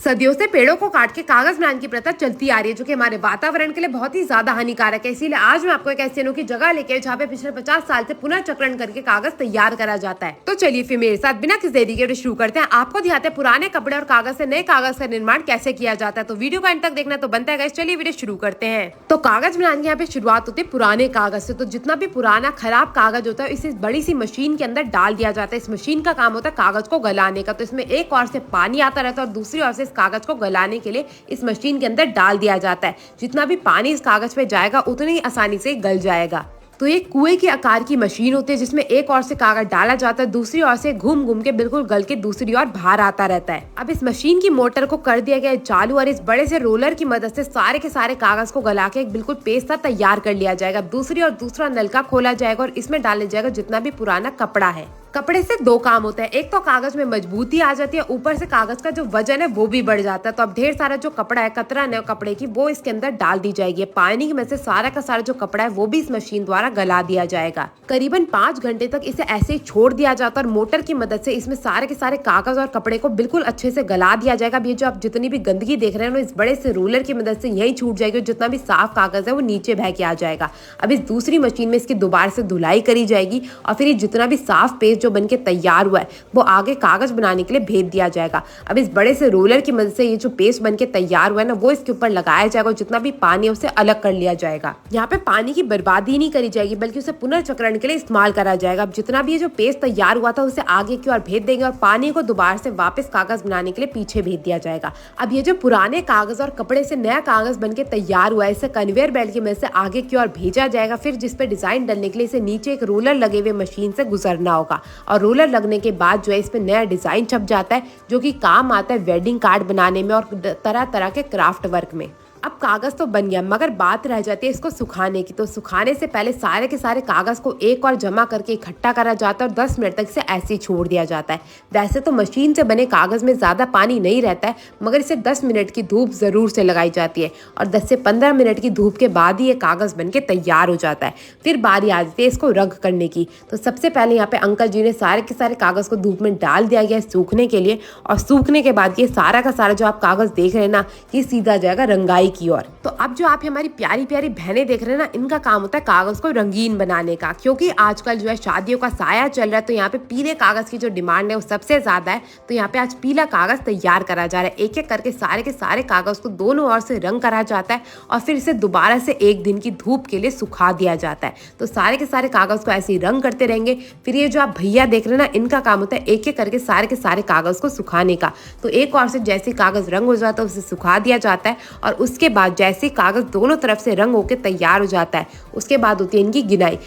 सदियों से पेड़ों को काट के कागज बनाने की प्रथा चलती आ रही है, जो कि हमारे वातावरण के लिए बहुत ही ज्यादा हानिकारक है। इसीलिए आज मैं आपको एक ऐसी अनोखी जगह लेके जहाँ पे पिछले 50 साल से पुनर्चक्रण करके कागज तैयार करा जाता है। तो चलिए फिर मेरे साथ बिना किसी देरी के शुरू करते हैं। आपको दिखाते हैं पुराने कपड़े और कागज से नए कागज का निर्माण कैसे किया जाता है। तो वीडियो को अंत तक देखना तो बनता है। चलिए वीडियो शुरू करते हैं। तो कागज बनाने की यहाँ पे शुरुआत होती है पुराने कागज से। तो जितना भी पुराना खराब कागज होता है इसे बड़ी सी मशीन के अंदर डाल दिया जाता है। इस मशीन का काम होता है कागज को गलाने का। तो इसमें एक ओर से पानी आता रहता है और दूसरी ओर से इस कागज को गलाने के लिए इस मशीन के अंदर डाल दिया जाता है। जितना भी पानी इस कागज पे जाएगा उतनी ही आसानी से गल जाएगा। तो ये कुएं के आकार की मशीन होती है जिसमें एक ओर से कागज डाला जाता है, दूसरी ओर से घूम घूम के बिल्कुल गल के दूसरी ओर बाहर आता रहता है। अब इस मशीन की मोटर को कर दिया गया है चालू और इस बड़े से रोलर की मदद से सारे के सारे कागज को गला के एक बिल्कुल पेस्ट सा तैयार कर लिया जाएगा। दूसरी और दूसरा नलका खोला जाएगा और इसमें डाला जाएगा जितना भी पुराना कपड़ा है। कपड़े से दो काम होता है, एक तो कागज में मजबूती आ जाती है, ऊपर से कागज का जो वजन है वो भी बढ़ जाता है। तो अब ढेर सारा जो कपड़ा है, कतरन है कपड़े की, वो इसके अंदर डाल दी जाएगी। पानी में से सारा का सारा जो कपड़ा है वो भी इस मशीन द्वारा गला दिया जाएगा। करीबन 5 घंटे तक इसे ऐसे ही छोड़ दिया जाता है और मोटर की मदद से इसमें सारे के सारे कागज और कपड़े को बिल्कुल अच्छे से गला दिया जाएगा। अब ये जो आप जितनी भी गंदगी देख रहे हैं इस बड़े से रोलर की मदद से यही छूट जाएगी। जितना भी साफ कागज है वो नीचे बह के आ जाएगा। अब इस दूसरी मशीन में इसकी दोबारा से धुलाई करी जाएगी और फिर ये जितना भी साफ पेस्ट जो बनके तैयार हुआ है वो आगे कागज बनाने के लिए भेज दिया जाएगा। अब इस बड़े से रोलर की मदद से ये जो पेस्ट बनके तैयार हुआ है ना वो इसके ऊपर लगाया जाएगा और जितना भी पानी है उसे अलग कर लिया जाएगा। यहाँ पे पानी की बर्बादी नहीं करी जाएगी बल्कि उसे पुनर्चक्रण के लिए इस्तेमाल करा जाएगा। अब जितना भी ये जो पेस्ट तैयार हुआ था उसे आगे की ओर भेज देंगे और पानी को दोबारा से वापस कागज बनाने के लिए पीछे भेज दिया जाएगा। अब ये जो पुराने कागज और कपड़े से नया कागज बनके तैयार हुआ है इसे कन्वेयर बेल्ट की मदद से आगे की ओर भेजा जाएगा। फिर जिस पे डिजाइन डालने के लिए इसे नीचे एक रोलर लगे हुए मशीन से गुजरना होगा और रोलर लगने के बाद जो है इस पे नया डिजाइन छप जाता है जो कि काम आता है वेडिंग कार्ड बनाने में और तरह तरह के क्राफ्ट वर्क में। अब कागज तो बन गया मगर बात रह जाती है इसको सुखाने की। तो सुखाने से पहले सारे के सारे कागज को एक और जमा करके इकट्ठा करा जाता है और 10 मिनट तक इसे ऐसे ही छोड़ दिया जाता है। वैसे तो मशीन से बने कागज में ज्यादा पानी नहीं रहता है मगर इसे 10 मिनट की धूप जरूर से लगाई जाती है और 10 से 15 मिनट की धूप के बाद ही ये कागज बन के तैयार हो जाता है। फिर बारी आ जाती है इसको रंग करने की। तो सबसे पहले यहाँ पे अंकल जी ने सारे के सारे कागज को धूप में डाल दिया गया है सूखने के लिए और सूखने के बाद ये सारा का सारा जो आप कागज देख रहे हैं ना ये सीधा जाएगा रंगाई की ओर। तो अब जो आप हमारी प्यारी प्यारी बहनें देख रहे हैं ना इनका काम होता है कागज को रंगीन बनाने का। क्योंकि आजकल जो है शादियों का साया चल रहा है तो यहाँ पे पीले कागज की जो डिमांड है वो सबसे ज्यादा है। तो यहाँ पे आज पीला कागज तैयार करा जा रहा है। एक एक करके सारे के सारे कागज को दोनों ओर से रंग करा जाता है और फिर इसे दोबारा से 1 दिन की धूप के लिए सुखा दिया जाता है। तो सारे के सारे कागज को ऐसे ही रंग करते रहेंगे। फिर ये जो आप भैया देख रहे हैं ना इनका काम होता है एक एक करके सारे के सारे कागज को सुखाने का। तो एक ओर से जैसे कागज रंग हो जाता है उसे सुखा दिया जाता है और उसके बाद जैसे कागज दोनों तरफ से रंग होकर तैयार हो जाता है उसके बाद होती है इनकी गिनाई।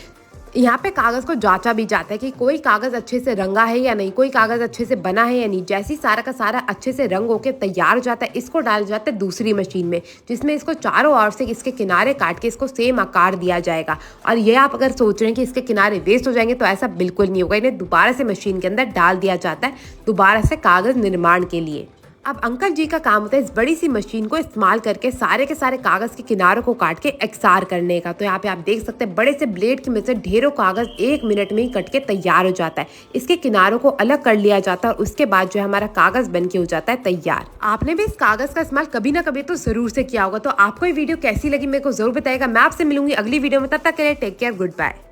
यहाँ पे कागज को जांचा भी जाता है कि कोई कागज अच्छे से रंगा है या नहीं, कोई कागज अच्छे से बना है या नहीं। जैसे ही सारा का सारा अच्छे से रंग होकर तैयार हो जाता है इसको डाल जाता है दूसरी मशीन में जिसमें इसको चारों ओर से इसके किनारे काट के इसको सेम आकार दिया जाएगा। और ये आप अगर सोच रहे हैं कि इसके किनारे वेस्ट हो जाएंगे तो ऐसा बिल्कुल नहीं होगा। इन्हें दोबारा से मशीन के अंदर डाल दिया जाता है दोबारा से कागज निर्माण के लिए। अब अंकल जी का काम होता है इस बड़ी सी मशीन को इस्तेमाल करके सारे के सारे कागज के किनारों को काट के एक्सार करने का। तो यहाँ पे आप देख सकते हैं बड़े से ब्लेड की मदद से ढेरों कागज 1 मिनट में ही कट के तैयार हो जाता है। इसके किनारों को अलग कर लिया जाता है और उसके बाद जो है हमारा कागज बन के हो जाता है तैयार। आपने भी इस कागज का इस्तेमाल कभी ना कभी तो जरूर से किया होगा। तो आपको ये वीडियो कैसी लगी मेरे को जरूर बताएगा। मैं आपसे मिलूंगी अगली वीडियो में, तब तक के लिए टेक केयर, गुड बाय।